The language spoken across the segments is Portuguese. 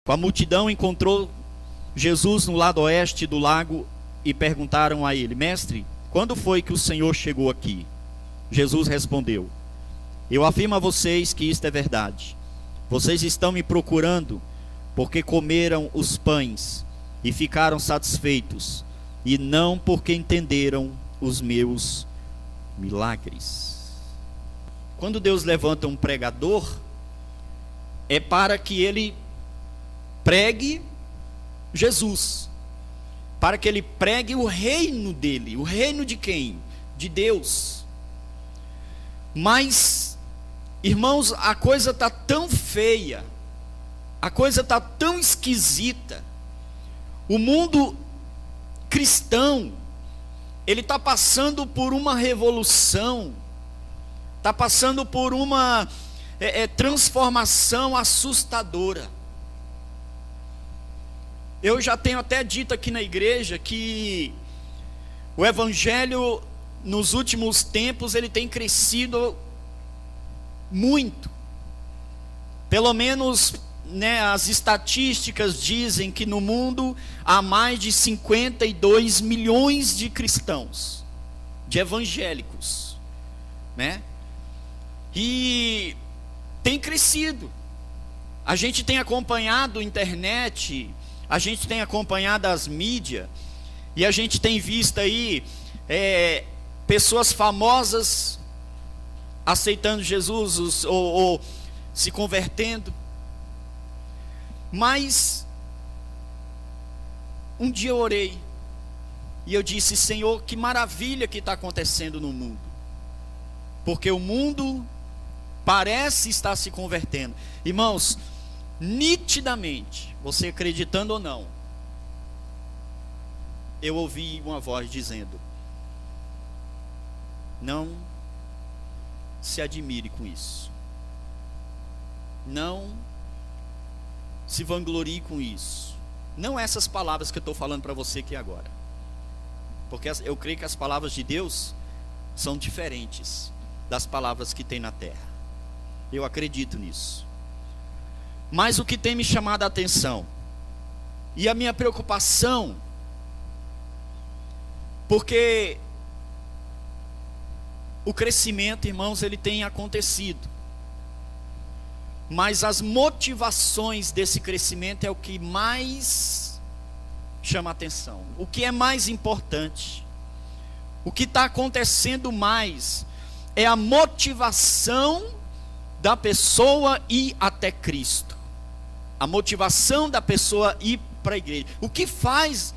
A multidão encontrou Jesus no lado oeste do lago e perguntaram a ele: Mestre, quando foi que o Senhor chegou aqui? Jesus respondeu: Eu afirmo a vocês que isto é verdade. Vocês estão me procurando porque comeram os pães e ficaram satisfeitos, e não porque entenderam os meus milagres. Quando Deus levanta um pregador, é para que ele pregue Jesus, para que ele pregue o reino dele. O reino de quem? De Deus. Mas, irmãos, a coisa está tão feia, a coisa está tão esquisita. O mundo cristão, ele está passando por uma revolução, está passando por uma transformação assustadora. Eu já tenho até dito aqui na igreja que o evangelho nos últimos tempos ele tem crescido muito. Pelo menos, as estatísticas dizem que no mundo há mais de 52 milhões de cristãos, de evangélicos, E tem crescido. A gente tem acompanhado a internet, a gente tem acompanhado as mídias, e a gente tem visto aí pessoas famosas aceitando Jesus ou se convertendo. Mas um dia eu orei e eu disse: Senhor, que maravilha que está acontecendo no mundo, porque o mundo parece estar se convertendo. Irmãos, nitidamente, você acreditando ou não, eu ouvi uma voz dizendo: não se admire com isso, não se vanglorie com isso. Não essas palavras que eu estou falando para você aqui agora, porque eu creio que as palavras de Deus são diferentes das palavras que tem na terra. Eu acredito nisso. Mas o que tem me chamado a atenção e a minha preocupação, porque o crescimento, irmãos, ele tem acontecido, mas as motivações desse crescimento é o que mais chama a atenção. O que é mais importante, o que está acontecendo mais, é a motivação da pessoa ir até Cristo, a motivação da pessoa ir para a igreja. O que faz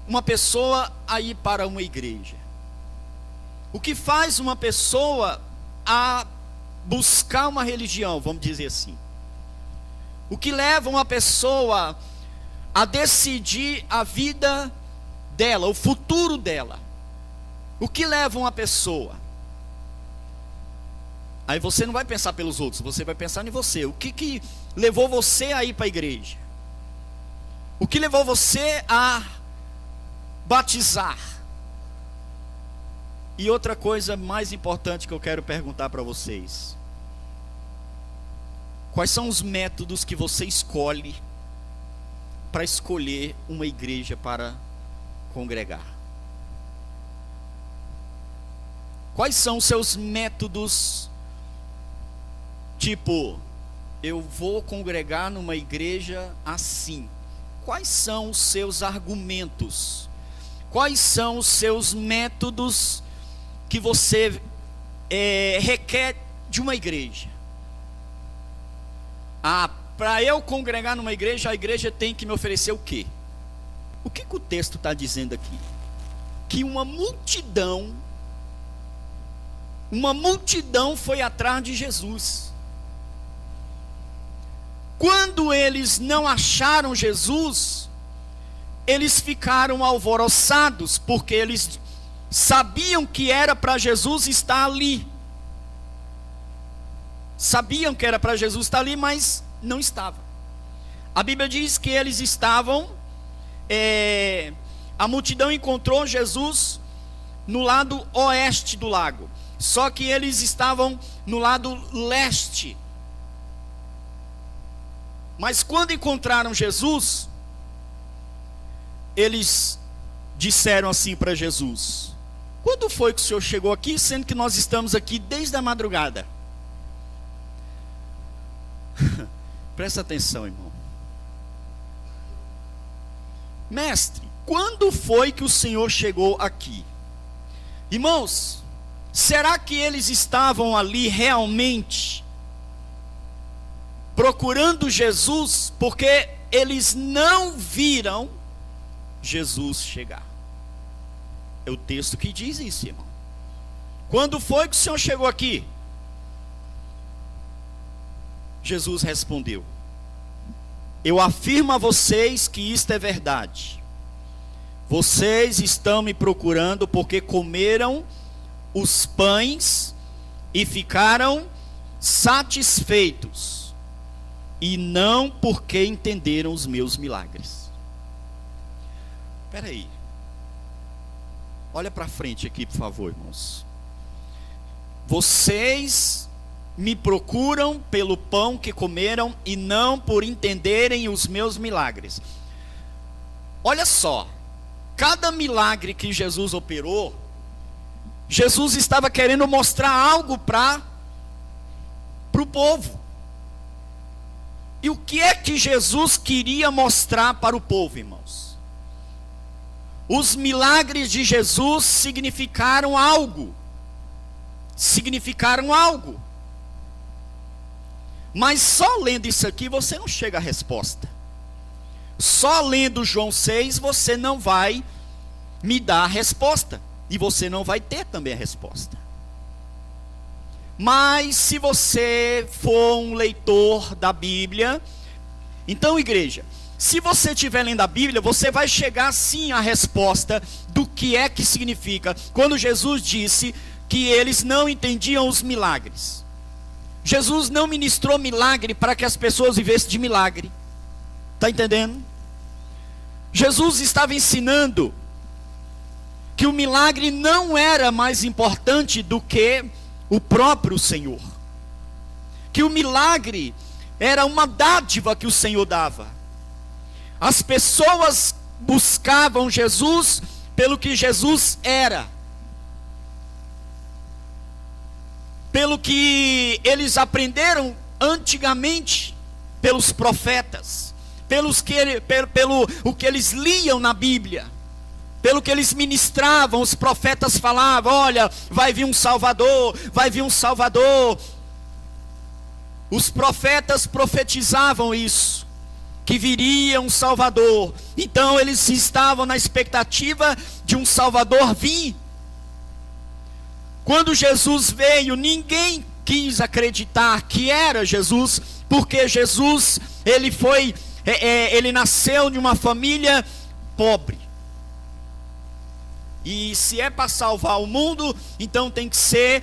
uma pessoa a ir para uma igreja? O que faz uma pessoa a buscar uma religião, vamos dizer assim? O que leva uma pessoa a decidir a vida dela, o futuro dela? O que leva uma pessoa? Aí você não vai pensar pelos outros, você vai pensar em você. O que levou você a ir para a igreja? O que levou você a batizar? E outra coisa mais importante que eu quero perguntar para vocês: quais são os métodos que você escolhe para escolher uma igreja para congregar? Quais são os seus métodos? Tipo, eu vou congregar numa igreja assim. Quais são os seus argumentos? Quais são os seus métodos que você requer de uma igreja? Para eu congregar numa igreja, a igreja tem que me oferecer o quê? O que o texto está dizendo aqui? Que uma multidão foi atrás de Jesus. Quando eles não acharam Jesus, eles ficaram alvoroçados, porque eles sabiam que era para Jesus estar ali. Sabiam que era para Jesus estar ali, mas não estava. A Bíblia diz que eles estavam, a multidão encontrou Jesus no lado oeste do lago, só que eles estavam no lado leste. Mas quando encontraram Jesus, eles disseram assim para Jesus: quando foi que o Senhor chegou aqui, sendo que nós estamos aqui desde a madrugada? Presta atenção, irmão. Mestre, quando foi que o Senhor chegou aqui? Irmãos, será que eles estavam ali realmente procurando Jesus, porque eles não viram Jesus chegar? É o texto que diz isso, irmão. Quando foi que o Senhor chegou aqui? Jesus respondeu: eu afirmo a vocês que isto é verdade. Vocês estão me procurando porque comeram os pães e ficaram satisfeitos, e não porque entenderam os meus milagres. Espera aí. Olha para frente aqui, por favor, irmãos. Vocês me procuram pelo pão que comeram e não por entenderem os meus milagres. Olha só, cada milagre que Jesus operou, Jesus estava querendo mostrar algo para o povo. E o que é que Jesus queria mostrar para o povo, irmãos? Os milagres de Jesus significaram algo. Significaram algo. Mas só lendo isso aqui você não chega à resposta. Só lendo João 6 você não vai me dar a resposta. E você não vai ter também a resposta. Mas se você for um leitor da Bíblia, então, igreja, se você estiver lendo a Bíblia, você vai chegar sim à resposta do que é que significa quando Jesus disse que eles não entendiam os milagres. Jesus não ministrou milagre para que as pessoas vivessem de milagre. Está entendendo? Jesus estava ensinando que o milagre não era mais importante do que o próprio Senhor. Que o milagre era uma dádiva que o Senhor dava. As pessoas buscavam Jesus pelo que Jesus era. Pelo que eles aprenderam antigamente pelos profetas, pelo o que eles liam na Bíblia, pelo que eles ministravam. Os profetas falavam: olha, vai vir um Salvador, vai vir um Salvador. Os profetas profetizavam isso, que viria um Salvador. Então eles estavam na expectativa de um Salvador vir. Quando Jesus veio, ninguém quis acreditar que era Jesus, porque Jesus, ele nasceu de uma família pobre. E se é para salvar o mundo, então tem que ser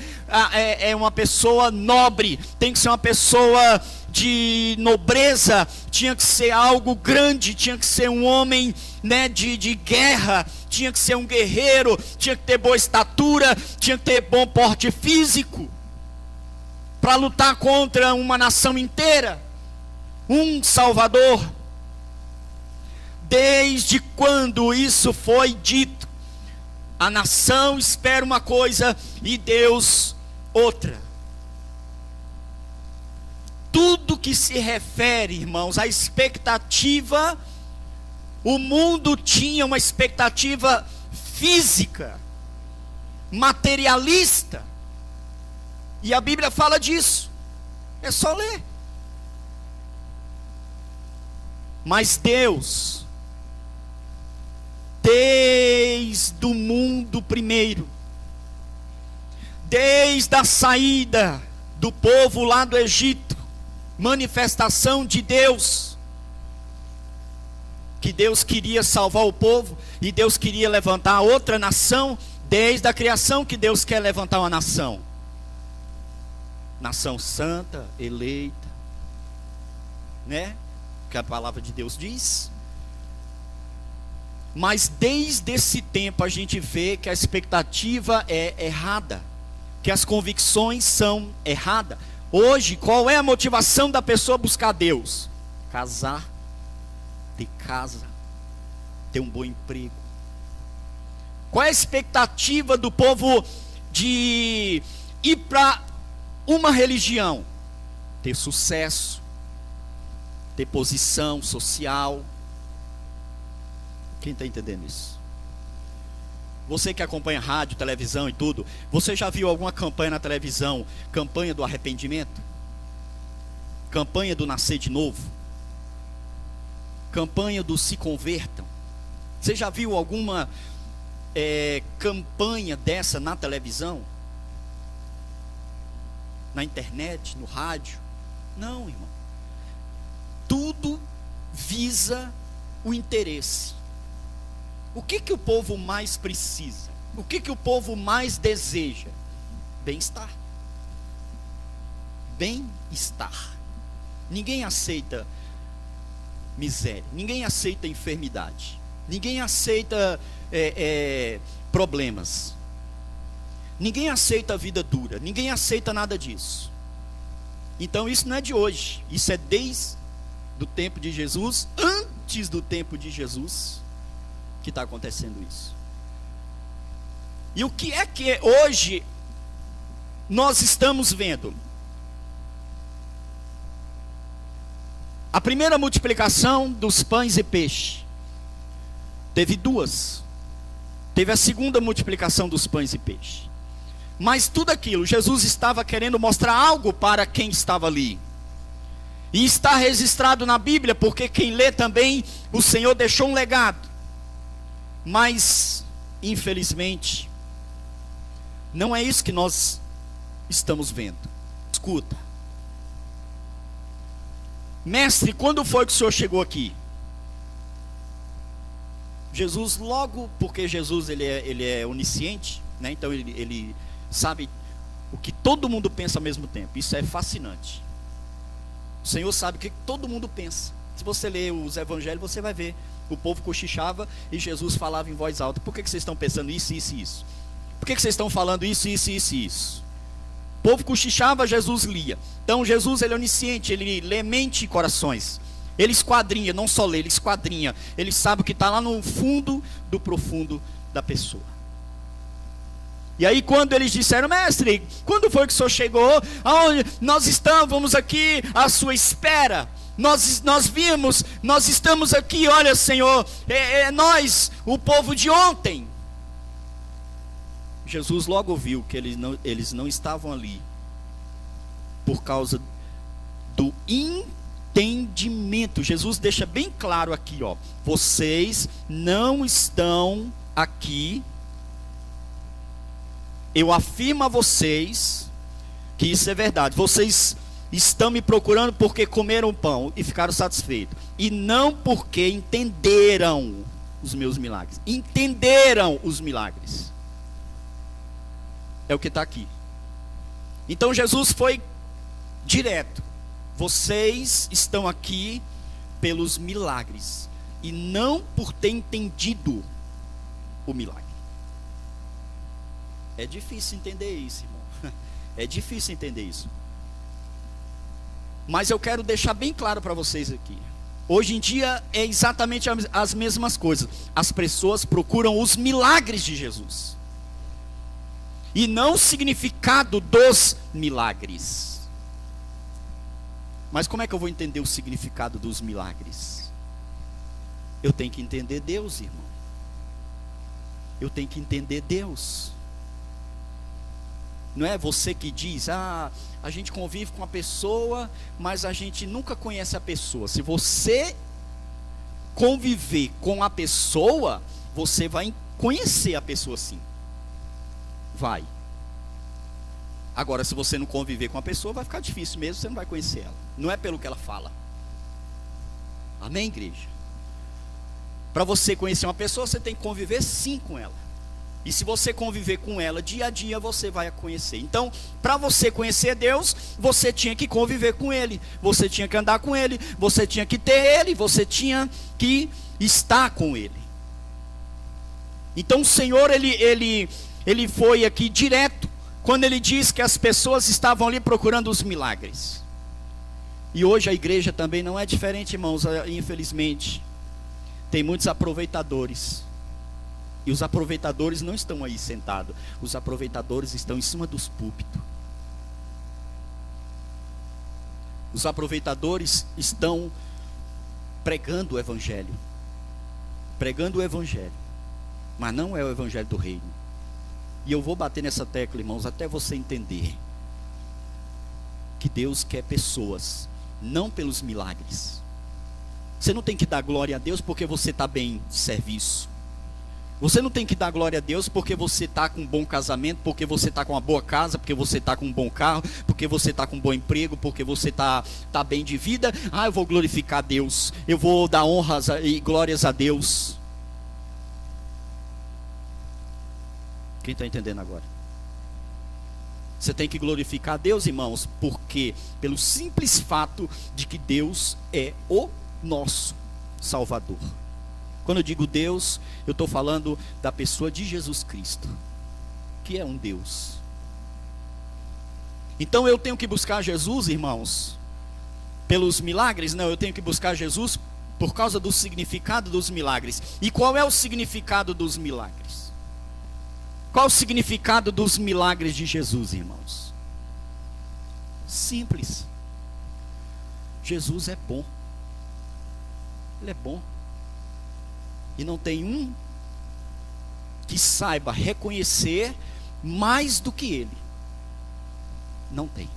uma pessoa nobre, tem que ser uma pessoa de nobreza, tinha que ser algo grande, tinha que ser um homem, né, de guerra, tinha que ser um guerreiro, tinha que ter boa estatura, tinha que ter bom porte físico, para lutar contra uma nação inteira, um Salvador. Desde quando isso foi dito, a nação espera uma coisa e Deus outra. Tudo que se refere, irmãos, à expectativa, o mundo tinha uma expectativa física, materialista, e a Bíblia fala disso, é só ler. Mas Deus, desde o mundo primeiro, desde a saída do povo lá do Egito, manifestação de Deus, que Deus queria salvar o povo, e Deus queria levantar outra nação. Desde a criação que Deus quer levantar uma nação santa, eleita, né, que a palavra de Deus diz. Mas desde esse tempo a gente vê que a expectativa é errada, que as convicções são erradas. Hoje, qual é a motivação da pessoa buscar Deus? casar, ter casa, ter um bom emprego. Qual é a expectativa do povo de ir para uma religião? Ter sucesso, ter posição social. Quem está entendendo isso? Você que acompanha rádio, televisão e tudo, você já viu alguma campanha na televisão? Campanha do arrependimento? Campanha do nascer de novo? Campanha do se convertam? Você já viu alguma campanha dessa na televisão? Na internet, no rádio? Não, irmão. Tudo visa o interesse. O que o povo mais precisa? O que o povo mais deseja? Bem-estar. Bem-estar. Ninguém aceita miséria. Ninguém aceita enfermidade. Ninguém aceita problemas. Ninguém aceita a vida dura. Ninguém aceita nada disso. Então isso não é de hoje. Isso é desde o tempo de Jesus, antes do tempo de Jesus, que está acontecendo isso. E o que é que hoje nós estamos vendo? A primeira multiplicação dos pães e peixe. Teve duas. Teve a segunda multiplicação dos pães e peixe. Mas tudo aquilo, Jesus estava querendo mostrar algo para quem estava ali. E está registrado na Bíblia, porque quem lê também, o Senhor deixou um legado. Mas, infelizmente, não é isso que nós estamos vendo. Escuta. Mestre, quando foi que o Senhor chegou aqui? Jesus logo, porque Jesus ele é onisciente, né? Então ele sabe o que todo mundo pensa ao mesmo tempo. Isso é fascinante. O Senhor sabe o que todo mundo pensa. Se você ler os evangelhos, você vai ver. O povo cochichava e Jesus falava em voz alta. Por que vocês estão pensando isso, isso e isso? Por que vocês estão falando isso, isso, isso e isso? O povo cochichava, Jesus lia. Então Jesus ele é onisciente, ele lê mente e corações. Ele esquadrinha, não só lê, ele esquadrinha. Ele sabe o que está lá no fundo do profundo da pessoa. E aí quando eles disseram, mestre, quando foi que o senhor chegou? Aonde nós estávamos aqui à sua espera. Nós vimos, nós estamos aqui, olha Senhor, nós, o povo de ontem. Jesus logo viu que eles não estavam ali por causa do entendimento. Jesus deixa bem claro aqui, ó, vocês não estão aqui. Eu afirmo a vocês que isso é verdade. Vocês estão me procurando porque comeram pão e ficaram satisfeitos, e não porque entenderam os meus milagres. Entenderam os milagres. É o que está aqui. Então Jesus foi direto. Vocês estão aqui pelos milagres e não por ter entendido o milagre. É difícil entender isso, irmão. É difícil entender isso. Mas eu quero deixar bem claro para vocês aqui. Hoje em dia é exatamente as mesmas coisas. As pessoas procuram os milagres de Jesus. E não o significado dos milagres. Mas como é que eu vou entender o significado dos milagres? Eu tenho que entender Deus, irmão. Eu tenho que entender Deus. Não é você que diz, a gente convive com a pessoa, mas a gente nunca conhece a pessoa. Se você conviver com a pessoa, você vai conhecer a pessoa sim. Vai. Agora, se você não conviver com a pessoa, vai ficar difícil mesmo, você não vai conhecer ela. Não é pelo que ela fala. Amém, igreja? Para você conhecer uma pessoa, você tem que conviver sim com ela. E se você conviver com ela dia a dia, você vai a conhecer. Então, para você conhecer Deus, você tinha que conviver com Ele. Você tinha que andar com Ele. Você tinha que ter Ele. Você tinha que estar com Ele. Então o Senhor, Ele foi aqui direto, quando Ele diz que as pessoas estavam ali procurando os milagres. E hoje a igreja também não é diferente, irmãos, infelizmente. Tem muitos aproveitadores. E os aproveitadores não estão aí sentados. Os aproveitadores estão em cima dos púlpitos. Os aproveitadores estão pregando o evangelho. Pregando o evangelho. Mas não é o evangelho do reino. E eu vou bater nessa tecla, irmãos, até você entender que Deus quer pessoas, não pelos milagres. Você não tem que dar glória a Deus porque você está bem de serviço. Você não tem que dar glória a Deus porque você está com um bom casamento, porque você está com uma boa casa, porque você está com um bom carro, porque você está com um bom emprego, porque você está bem de vida. Ah, eu vou glorificar a Deus, eu vou dar honras e glórias a Deus. Quem está entendendo agora? Você tem que glorificar a Deus, irmãos, porque pelo simples fato de que Deus é o nosso Salvador. Quando eu digo Deus, eu estou falando da pessoa de Jesus Cristo, que é um Deus. Então eu tenho que buscar Jesus, irmãos, pelos milagres? Não, eu tenho que buscar Jesus por causa do significado dos milagres. E qual é o significado dos milagres? Qual o significado dos milagres de Jesus, irmãos? Simples. Jesus é bom. Ele é bom. E não tem um que saiba reconhecer mais do que ele. Não tem.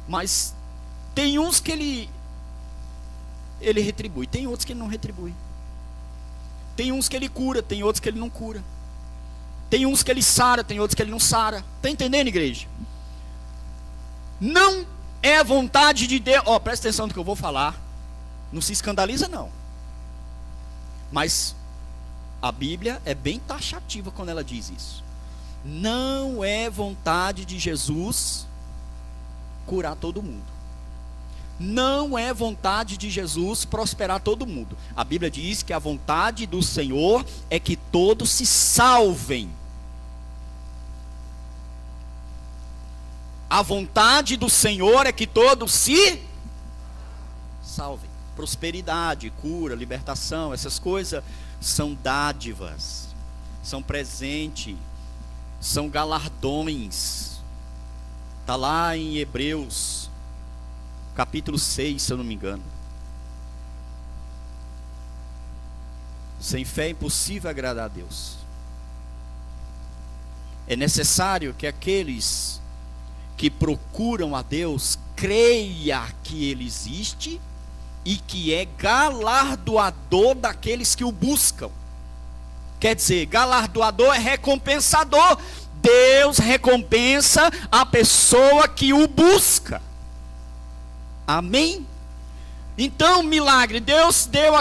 Mas tem uns que ele retribui, tem outros que ele não retribui. Tem uns que ele cura, tem outros que ele não cura. Tem uns que ele sara, tem outros que ele não sara. Está entendendo, igreja? Não é vontade de Deus. Presta atenção no que eu vou falar. Não se escandaliza, não. Mas a Bíblia é bem taxativa quando ela diz isso. Não é vontade de Jesus curar todo mundo. Não é vontade de Jesus prosperar todo mundo. A Bíblia diz que a vontade do Senhor é que todos se salvem. A vontade do Senhor é que todos se salvem. Prosperidade, cura, libertação, essas coisas são dádivas, são presente, são galardões. Está lá em Hebreus, capítulo 6, se eu não me engano. Sem fé é impossível agradar a Deus. É necessário que aqueles que procuram a Deus creia que Ele existe e que é galardoador daqueles que o buscam. Quer dizer, galardoador é recompensador. Deus recompensa a pessoa que o busca. Amém? Então, milagre, Deus deu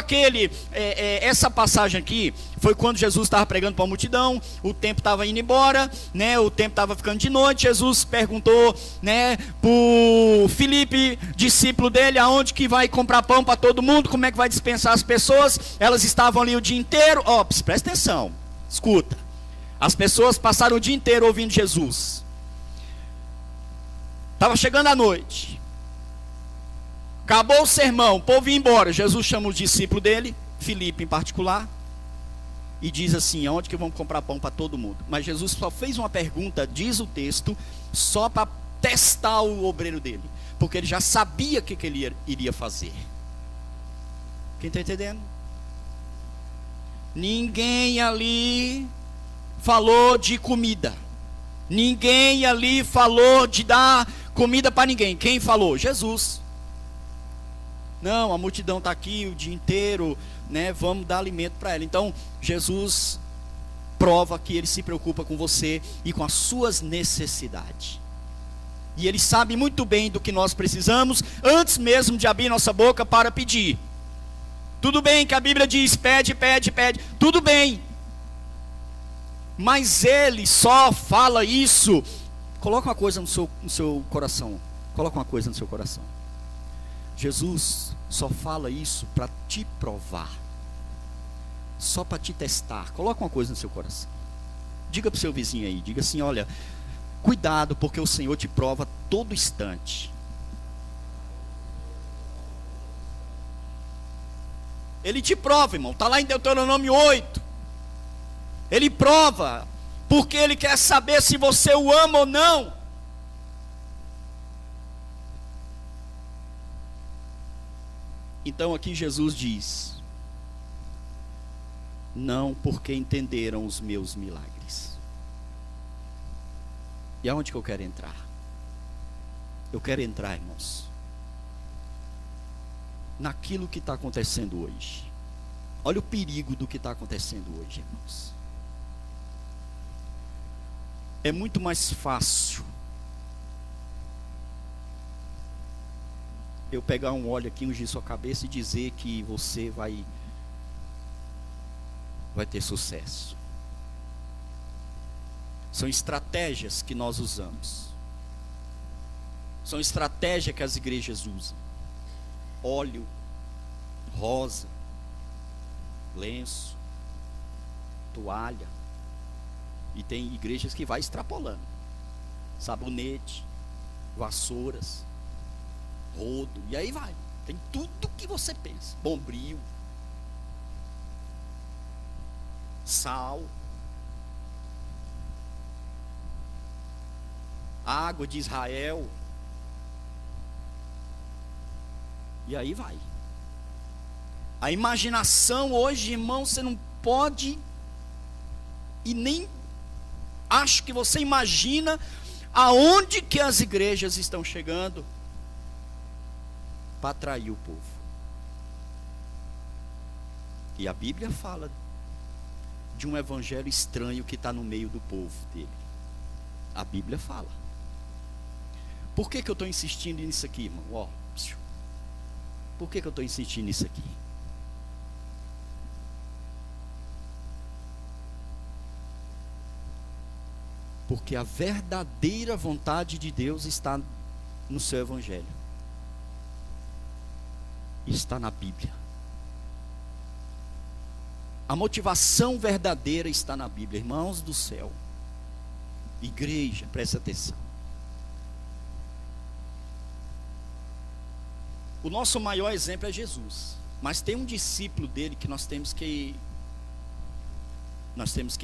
essa passagem aqui, foi quando Jesus estava pregando para a multidão, o tempo estava indo embora, né, o tempo estava ficando de noite. Jesus perguntou, né, para o Filipe, discípulo dele, aonde que vai comprar pão para todo mundo, como é que vai dispensar as pessoas. Elas estavam ali o dia inteiro, presta atenção, escuta, as pessoas passaram o dia inteiro ouvindo Jesus. Estava chegando a noite, acabou o sermão, o povo ia embora. Jesus chama o discípulo dele, Filipe em particular, e diz assim: aonde que vamos comprar pão para todo mundo? Mas Jesus só fez uma pergunta, diz o texto, só para testar o obreiro dele, porque ele já sabia o que ele iria fazer. Quem está entendendo? Ninguém ali falou de comida, ninguém ali falou de dar comida para ninguém. Quem falou? Jesus. Não, a multidão está aqui o dia inteiro, né? Vamos dar alimento para ela. Então, Jesus prova que Ele se preocupa com você e com as suas necessidades. E Ele sabe muito bem do que nós precisamos, antes mesmo de abrir nossa boca para pedir. Tudo bem que a Bíblia diz, pede, pede, pede. Tudo bem. Mas Ele só fala isso. Coloca uma coisa no seu coração. Coloca uma coisa no seu coração. Jesus só fala isso para te provar, só para te testar. Coloca uma coisa no seu coração. Diga para o seu vizinho aí, diga assim: olha, cuidado, porque o Senhor te prova todo instante. Ele te prova, irmão. Está lá em Deuteronômio 8. Ele prova, porque ele quer saber se você o ama ou não. Então aqui Jesus diz: não porque entenderam os meus milagres. E aonde que eu quero entrar? Eu quero entrar, irmãos, naquilo que está acontecendo hoje. Olha o perigo do que está acontecendo hoje, irmãos. É muito mais fácil eu pegar um óleo aqui, ungir sua cabeça e dizer que você vai ter sucesso. São estratégias que nós usamos. São estratégias que as igrejas usam. Óleo, rosa, lenço, toalha. E tem igrejas que vai extrapolando. Sabonete, vassouras, rodo, e aí vai. Tem tudo que você pensa. Bombril, sal, água de Israel. E aí vai. A imaginação hoje, irmão, você não pode, e nem acho que você imagina aonde que as igrejas estão chegando para atrair o povo. E a Bíblia fala de um evangelho estranho que está no meio do povo dele. A Bíblia fala. Por que eu estou insistindo nisso aqui, irmão? Ó, por que eu estou insistindo nisso aqui? Porque a verdadeira vontade de Deus está no seu evangelho. Está na Bíblia. A motivação verdadeira está na Bíblia. Irmãos do céu, igreja, preste atenção. O nosso maior exemplo é Jesus. Mas tem um discípulo dele que nós temos que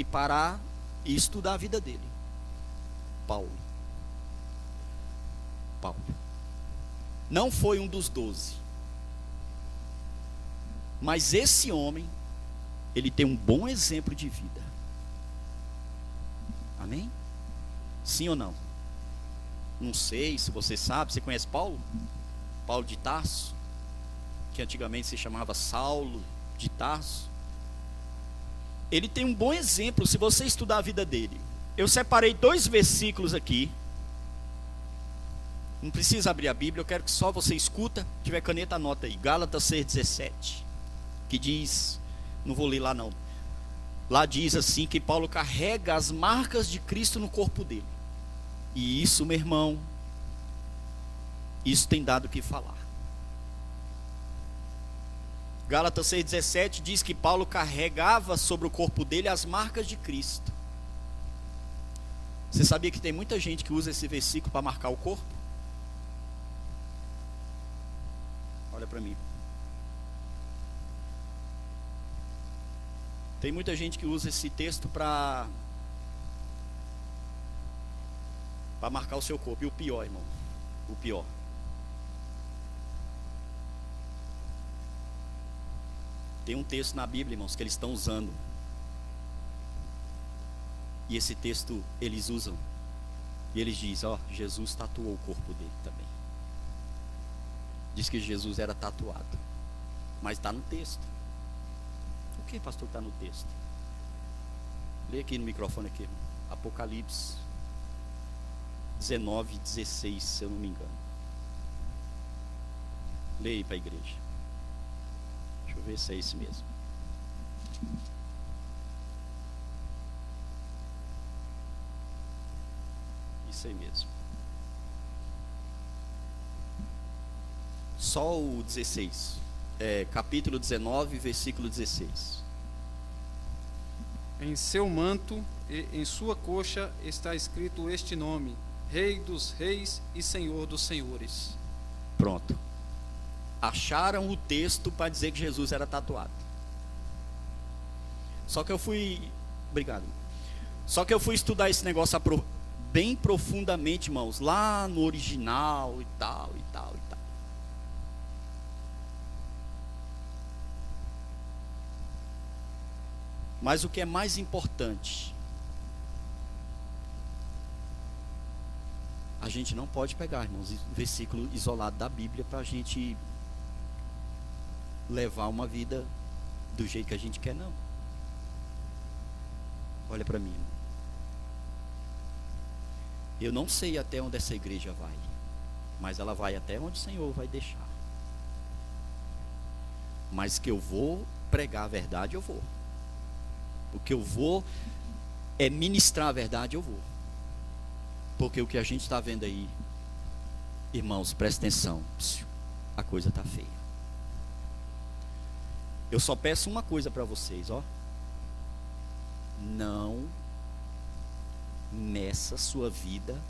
parar e estudar a vida dele. Paulo. Não foi um dos 12. Mas esse homem, ele tem um bom exemplo de vida. Amém? Sim ou não? Não sei se você sabe. Você conhece Paulo? Paulo de Tarso, que antigamente se chamava Saulo de Tarso. Ele tem um bom exemplo se você estudar a vida dele. Eu separei 2 versículos aqui. Não precisa abrir a Bíblia, eu quero que só você escuta. Se tiver caneta, anota aí. Gálatas 6,17, que diz, não vou ler lá não. Lá diz assim que Paulo carrega as marcas de Cristo no corpo dele. E isso, meu irmão, isso tem dado o que falar. Gálatas 6,17 diz que Paulo carregava sobre o corpo dele as marcas de Cristo. Você sabia que tem muita gente que usa esse versículo para marcar o corpo? Olha para mim. Tem muita gente que usa esse texto para marcar o seu corpo. E o pior, irmão, o pior, tem um texto na Bíblia, irmãos, que eles estão usando. E esse texto eles usam. E eles dizem, ó, Jesus tatuou o corpo dele também. Diz que Jesus era tatuado. Mas está no texto. O que, pastor, está no texto? Lê aqui no microfone aqui, irmão. Apocalipse 19:16, se eu não me engano. Lê aí para a igreja. Deixa eu ver se é isso mesmo. Isso aí mesmo. Só o 16. Capítulo 19, versículo 16. Em seu manto e em sua coxa está escrito este nome: Rei dos Reis e Senhor dos Senhores. Pronto. acharam o texto para dizer que Jesus era tatuado. Só que eu fui... Obrigado. Só que eu fui estudar esse negócio bem profundamente, irmãos, lá no original e tal, e tal, e tal. Mas o que é mais importante, a gente não pode pegar, irmãos, um versículo isolado da Bíblia para a gente levar uma vida do jeito que a gente quer, não. Olha para mim. Eu não sei até onde essa igreja vai, mas ela vai até onde o Senhor vai deixar. Mas que eu vou pregar a verdade, eu vou. O que eu vou é ministrar a verdade, eu vou. Porque o que a gente está vendo aí, irmãos, presta atenção, a coisa está feia. Eu só peço uma coisa para vocês, ó. Não meça sua vida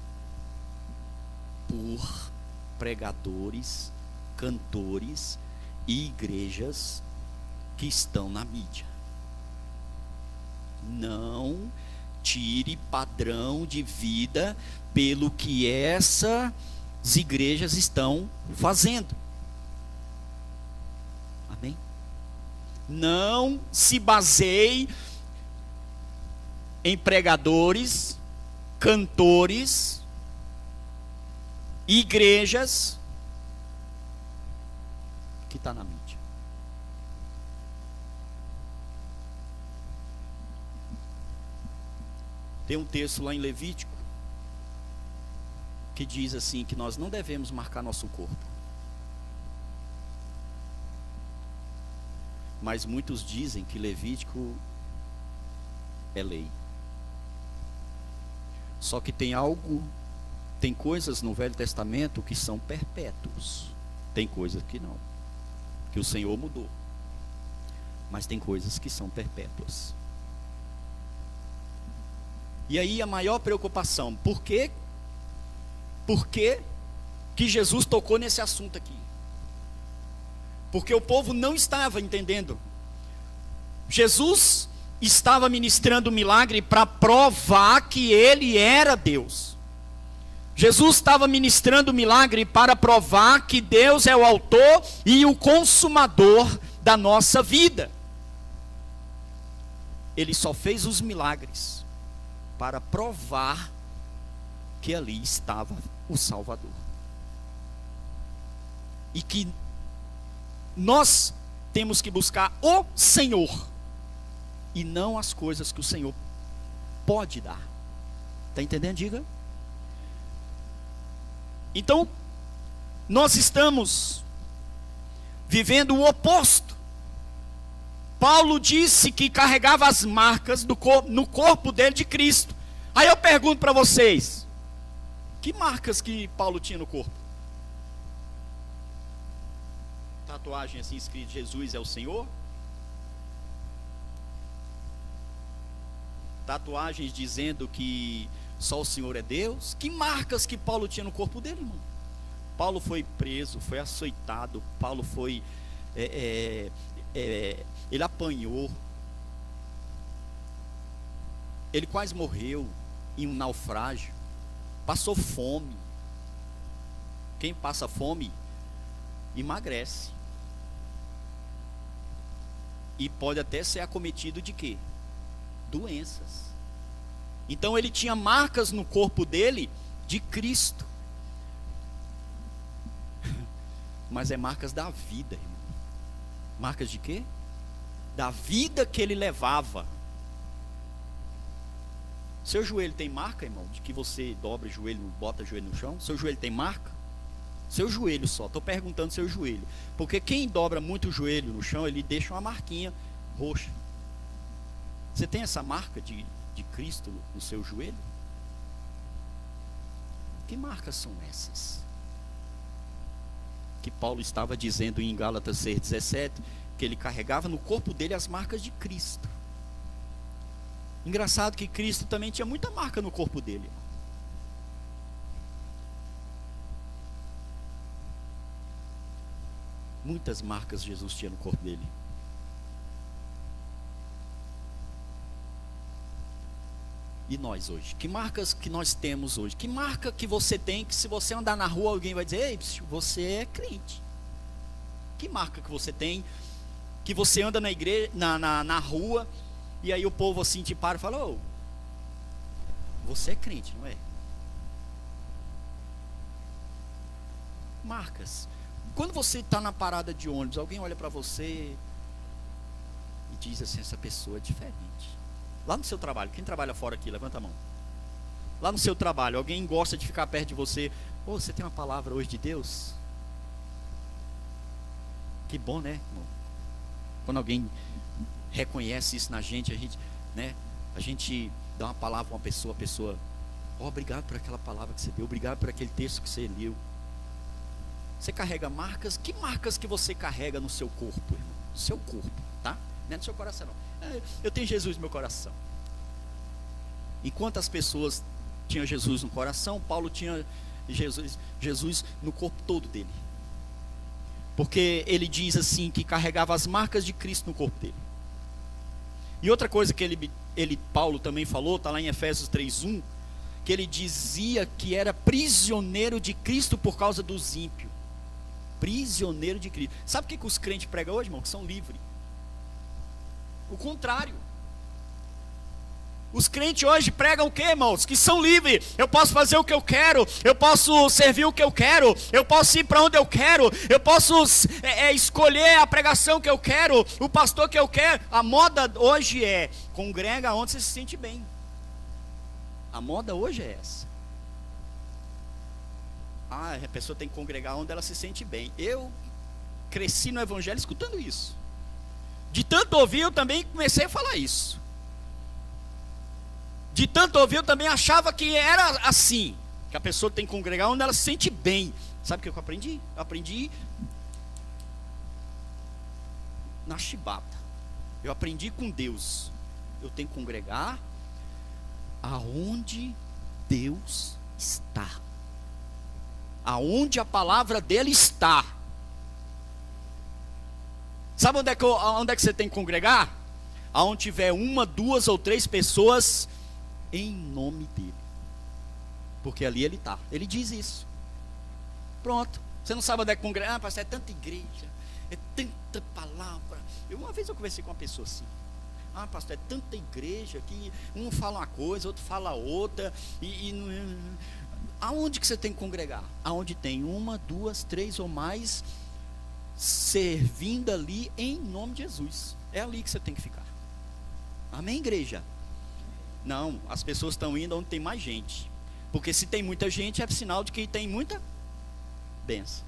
por pregadores, cantores e igrejas que estão na mídia. Não tire padrão de vida pelo que essas igrejas estão fazendo. Amém? Não se baseie em pregadores, cantores, igrejas que está na mídia. Tem um texto lá em Levítico que diz assim, que nós não devemos marcar nosso corpo. Mas muitos dizem que Levítico é lei. Só que tem coisas no Velho Testamento que são perpétuos. Tem coisas que não, que o Senhor mudou. Mas tem coisas que são perpétuas. E aí a maior preocupação, por que que Jesus tocou nesse assunto aqui? Porque o povo não estava entendendo. Jesus estava ministrando o milagre para provar que ele era Deus. Jesus estava ministrando o milagre para provar que Deus é o autor e o consumador da nossa vida. Ele só fez os milagres para provar que ali estava o Salvador. E que nós temos que buscar o Senhor e não as coisas que o Senhor pode dar. Está entendendo? Diga. Então, nós estamos vivendo o oposto. Paulo disse que carregava as marcas no corpo dele de Cristo. Aí eu pergunto para vocês, que marcas que Paulo tinha no corpo? Tatuagem assim escrito, Jesus é o Senhor? Tatuagens dizendo que só o Senhor é Deus? Que marcas que Paulo tinha no corpo dele, irmão? Paulo foi preso, foi açoitado, Paulo foi... ele apanhou, ele quase morreu em um naufrágio, passou fome. Quem passa fome emagrece e pode até ser acometido de quê? Doenças. Então ele tinha marcas no corpo dele de Cristo, mas é marcas da vida, irmão. Marcas de quê? Da vida que ele levava. Seu joelho tem marca, irmão? De que você dobra o joelho, bota o joelho no chão? Seu joelho tem marca? Seu joelho só, estou perguntando seu joelho. Porque quem dobra muito o joelho no chão, ele deixa uma marquinha roxa. Você tem essa marca de Cristo no seu joelho? Que marcas são essas? Que Paulo estava dizendo em Gálatas 6,17, que ele carregava no corpo dele as marcas de Cristo. Engraçado que Cristo também tinha muita marca no corpo dele. Muitas marcas Jesus tinha no corpo dele. E nós hoje? Que marcas que nós temos hoje? Que marca que você tem que se você andar na rua alguém vai dizer: ei, você é crente? Que marca que você tem que você anda na igreja, na rua, e aí o povo assim te para e fala: ô, você é crente, não é? Marcas. Quando você está na parada de ônibus, alguém olha para você e diz assim: essa pessoa é diferente. Lá no seu trabalho, quem trabalha fora aqui, levanta a mão. Lá no seu trabalho, alguém gosta de ficar perto de você: ô, você tem uma palavra hoje de Deus? Que bom, né, irmão? Quando alguém reconhece isso na gente, a gente dá uma palavra a uma pessoa, a pessoa: oh, obrigado por aquela palavra que você deu, obrigado por aquele texto que você leu. Você carrega marcas? Que marcas que você carrega no seu corpo, irmão? No seu corpo, tá? Não é no seu coração, não. Eu tenho Jesus no meu coração. Enquanto as pessoas tinham Jesus no coração, Paulo tinha Jesus no corpo todo dele. Porque ele diz assim, que carregava as marcas de Cristo no corpo dele. E outra coisa que Paulo também falou, está lá em Efésios 3:1, que ele dizia que era prisioneiro de Cristo por causa dos ímpios. Prisioneiro de Cristo. Sabe o que os crentes pregam hoje, irmão? Que são livres. O contrário. Os crentes hoje pregam o que, irmãos? Que são livres. Eu posso fazer o que eu quero, eu posso servir o que eu quero, eu posso ir para onde eu quero, eu posso escolher a pregação que eu quero, o pastor que eu quero. A moda hoje é: congrega onde você se sente bem. A moda hoje é essa. A pessoa tem que congregar onde ela se sente bem. Eu cresci no evangelho escutando isso. De tanto ouvir, eu também comecei a falar isso. De tanto ouvir, eu também achava que era assim, que a pessoa tem que congregar onde ela se sente bem. Sabe o que eu aprendi? Eu aprendi na chibata. Eu aprendi com Deus. Eu tenho que congregar aonde Deus está, aonde a palavra dele está. Sabe onde é que você tem que congregar? Aonde tiver 1, 2 ou 3 pessoas em nome dele, porque ali ele está. Ele diz isso. Pronto. Você não sabe onde é que congregar? Pastor, é tanta igreja, é tanta palavra. Uma vez eu conversei com uma pessoa assim: pastor, é tanta igreja que um fala uma coisa, outro fala outra, aonde que você tem que congregar? Aonde tem 1, 2, 3 ou mais servindo ali em nome de Jesus. É ali que você tem que ficar. Amém, igreja? Não, as pessoas estão indo onde tem mais gente, porque se tem muita gente é sinal de que tem muita bênção.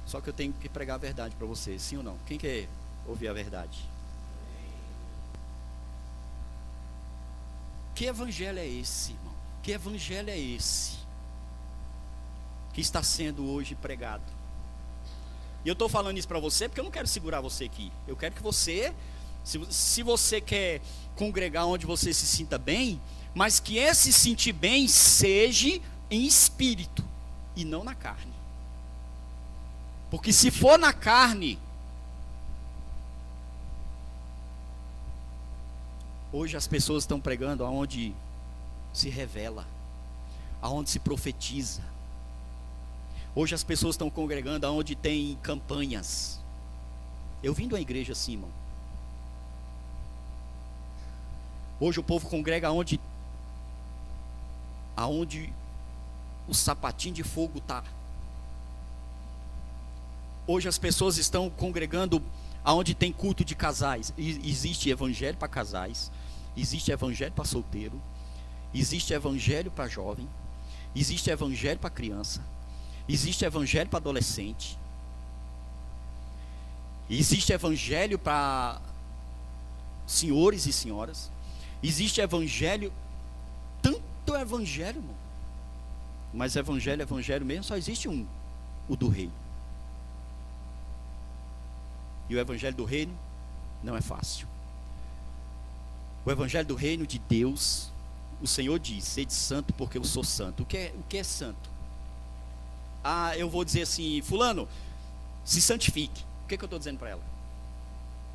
Só que eu tenho que pregar a verdade para vocês, sim ou não? Quem quer ouvir a verdade? Que evangelho é esse, irmão? Que evangelho é esse que está sendo hoje pregado? E eu estou falando isso para você porque eu não quero segurar você aqui. Eu quero que você, se você quer congregar onde você se sinta bem, mas que esse sentir bem seja em espírito e não na carne. Porque se for na carne, hoje as pessoas estão pregando aonde se revela, aonde se profetiza. Hoje as pessoas estão congregando aonde tem campanhas. Eu vim de uma igreja assim, irmão. Hoje o povo congrega aonde o sapatinho de fogo está. Hoje as pessoas estão congregando aonde tem culto de casais. Existe evangelho para casais, existe evangelho para solteiro, existe evangelho para jovem, existe evangelho para criança, existe evangelho para adolescente, existe evangelho para senhores e senhoras, existe evangelho, tanto evangelho, irmão. Mas evangelho mesmo, só existe um, o do reino. E o evangelho do reino não é fácil. O evangelho do reino de Deus, o Senhor diz: sede santo porque eu sou santo. O que é santo? eu vou dizer assim, fulano, se santifique. O que eu estou dizendo para ela?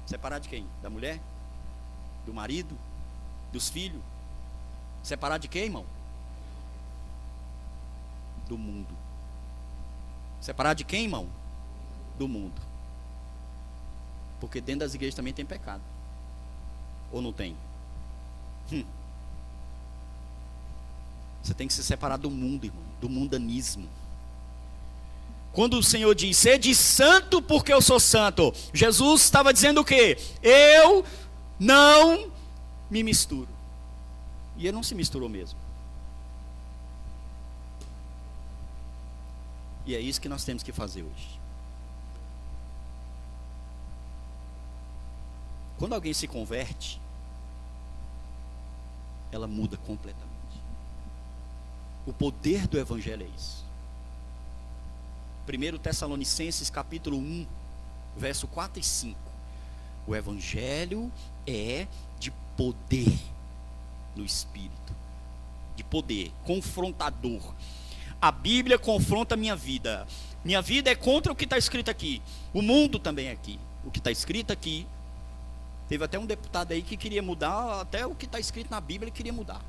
Separar de quem? Da mulher? Do marido? Dos filhos? Separar de quem, irmão? Do mundo. Separar de quem, irmão? Do mundo. Porque dentro das igrejas também tem pecado. Ou não tem? Você tem que se separar do mundo, irmão. Do mundanismo. Quando o Senhor diz, sede santo porque eu sou santo, Jesus estava dizendo o quê? Eu não me misturo. E ele não se misturou mesmo. E é isso que nós temos que fazer hoje. Quando alguém se converte, ela muda completamente. O poder do Evangelho é isso. 1 Tessalonicenses capítulo 1, verso 4 e 5. O Evangelho é de poder no Espírito. De poder, confrontador. A Bíblia confronta a minha vida. Minha vida é contra o que está escrito aqui. O mundo também é aqui. O que está escrito aqui. Teve até um deputado aí que queria mudar, até o que está escrito na Bíblia ele queria mudar.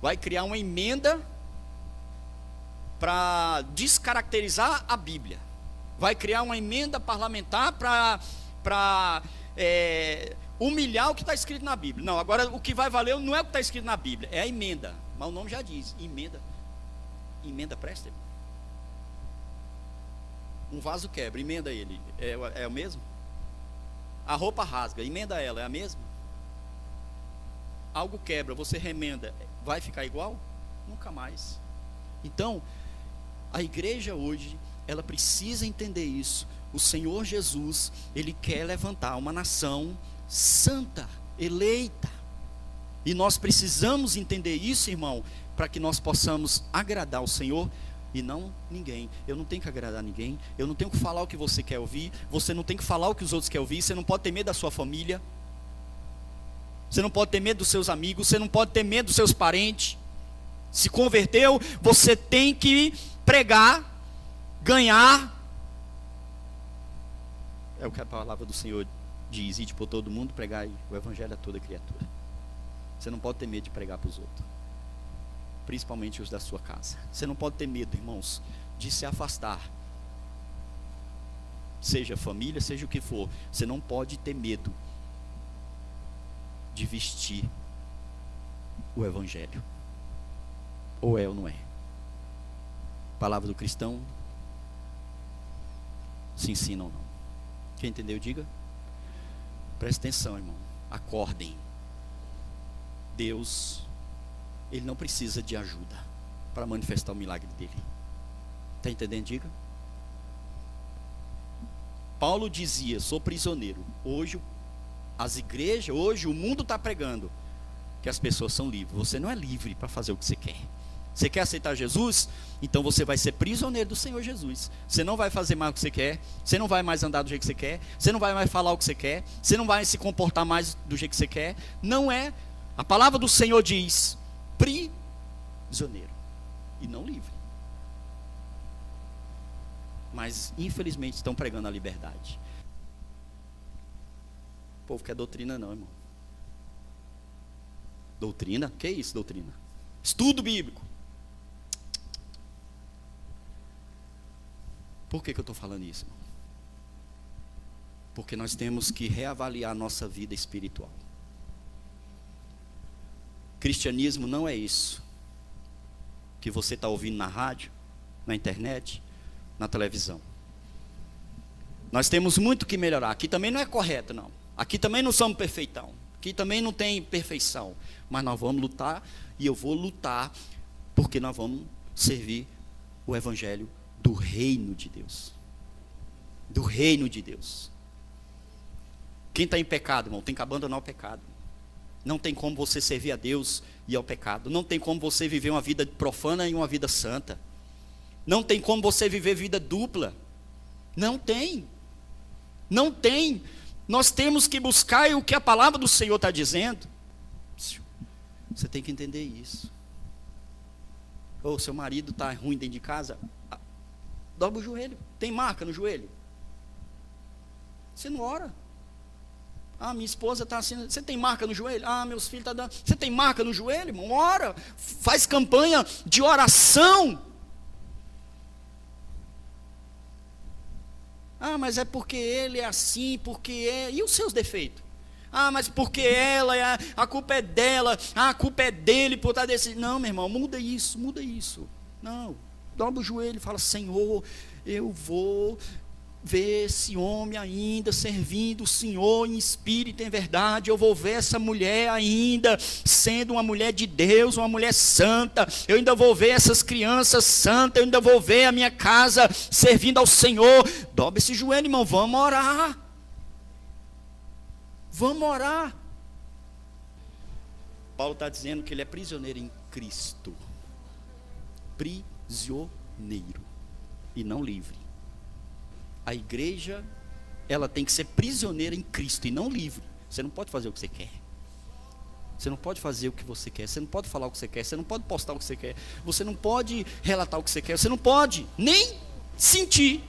Vai criar uma emenda para descaracterizar a Bíblia. Vai criar uma emenda parlamentar para humilhar o que está escrito na Bíblia. Não, agora o que vai valer não é o que está escrito na Bíblia, é a emenda. Mas o nome já diz, emenda. Emenda presta. Um vaso quebra, emenda ele. É o mesmo? A roupa rasga, emenda ela, é a mesma? Algo quebra, você remenda, vai ficar igual? Nunca mais. Então, a igreja hoje, ela precisa entender isso. O Senhor Jesus, Ele quer levantar uma nação santa, eleita. E nós precisamos entender isso, irmão, para que nós possamos agradar o Senhor e não ninguém. Eu não tenho que agradar ninguém. Eu não tenho que falar o que você quer ouvir. Você não tem que falar o que os outros querem ouvir. Você não pode ter medo da sua família. Você não pode ter medo dos seus amigos. Você não pode ter medo dos seus parentes. Se converteu, você tem que pregar, ganhar. É o que a palavra do Senhor diz: ide por todo mundo, pregar o evangelho a toda criatura. Você não pode ter medo de pregar para os outros, principalmente os da sua casa. Você não pode ter medo, irmãos, de se afastar. Seja família, seja o que for. Você não pode ter medo de vestir o evangelho. Ou é ou não é? Palavra do cristão se ensina ou não. Quem entendeu, diga. Presta atenção, irmão. Acordem. Deus, Ele não precisa de ajuda para manifestar o milagre dele. Está entendendo? Diga. Paulo dizia: sou prisioneiro. Hoje as igrejas, hoje o mundo está pregando que as pessoas são livres. Você não é livre para fazer o que você quer. Você quer aceitar Jesus? Então você vai ser prisioneiro do Senhor Jesus. Você não vai fazer mais o que você quer. Você não vai mais andar do jeito que você quer. Você não vai mais falar o que você quer. Você não vai se comportar mais do jeito que você quer. Não é. A palavra do Senhor diz: prisioneiro e não livre. Mas infelizmente estão pregando a liberdade. O povo quer doutrina não, irmão. Doutrina? Que é isso, doutrina? Estudo bíblico. Por que eu estou falando isso, irmão? Porque nós temos que reavaliar a nossa vida espiritual. Cristianismo não é isso que você está ouvindo na rádio, na internet, na televisão. Nós temos muito que melhorar. Aqui também não é correto, não. Aqui também não somos perfeitão. Aqui também não tem perfeição. Mas nós vamos lutar, e eu vou lutar, porque nós vamos servir o evangelho do reino de Deus. Do reino de Deus. Quem está em pecado, irmão, tem que abandonar o pecado. Não tem como você servir a Deus e ao pecado. Não tem como você viver uma vida profana e uma vida santa. Não tem como você viver vida dupla. Não tem. Não tem. Nós temos que buscar o que a palavra do Senhor está dizendo. Você tem que entender isso. Ou seu marido está ruim dentro de casa, dobra o joelho. Tem marca no joelho? Você não ora. Ah, minha esposa está assim. Você tem marca no joelho? Ah, meus filhos estão dando. Você tem marca no joelho, irmão? Ora. Faz campanha de oração. Ah, mas é porque ele é assim, porque é. E os seus defeitos? Ah, mas porque ela, a culpa é dela, a culpa é dele por estar desse. Não, meu irmão, muda isso, muda isso. Não, dobra o joelho e fala: Senhor, eu vou ver esse homem ainda servindo o Senhor em espírito e em verdade. Eu vou ver essa mulher ainda sendo uma mulher de Deus, uma mulher santa. Eu ainda vou ver essas crianças santas. Eu ainda vou ver a minha casa servindo ao Senhor. Dobra esse joelho, irmão, vamos orar. Vamos orar. Paulo está dizendo que ele é prisioneiro em Cristo. Prisioneiro e não livre. A igreja, ela tem que ser prisioneira em Cristo e não livre. Você não pode fazer o que você quer. Você não pode fazer o que você quer. Você não pode falar o que você quer. Você não pode postar o que você quer. Você não pode relatar o que você quer. Você não pode nem sentir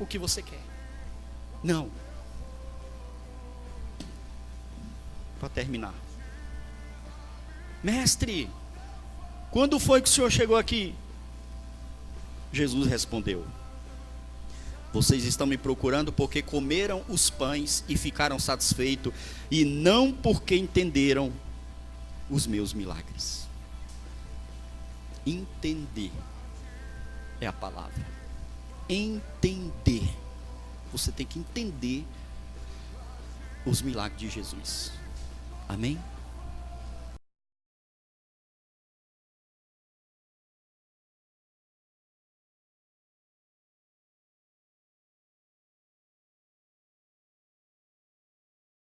o que você quer. Não. Para terminar. Mestre, quando foi que o senhor chegou aqui? Jesus respondeu: vocês estão me procurando porque comeram os pães e ficaram satisfeitos, e não porque entenderam os meus milagres. Entender é a palavra. Entender. Você tem que entender os milagres de Jesus. Amém?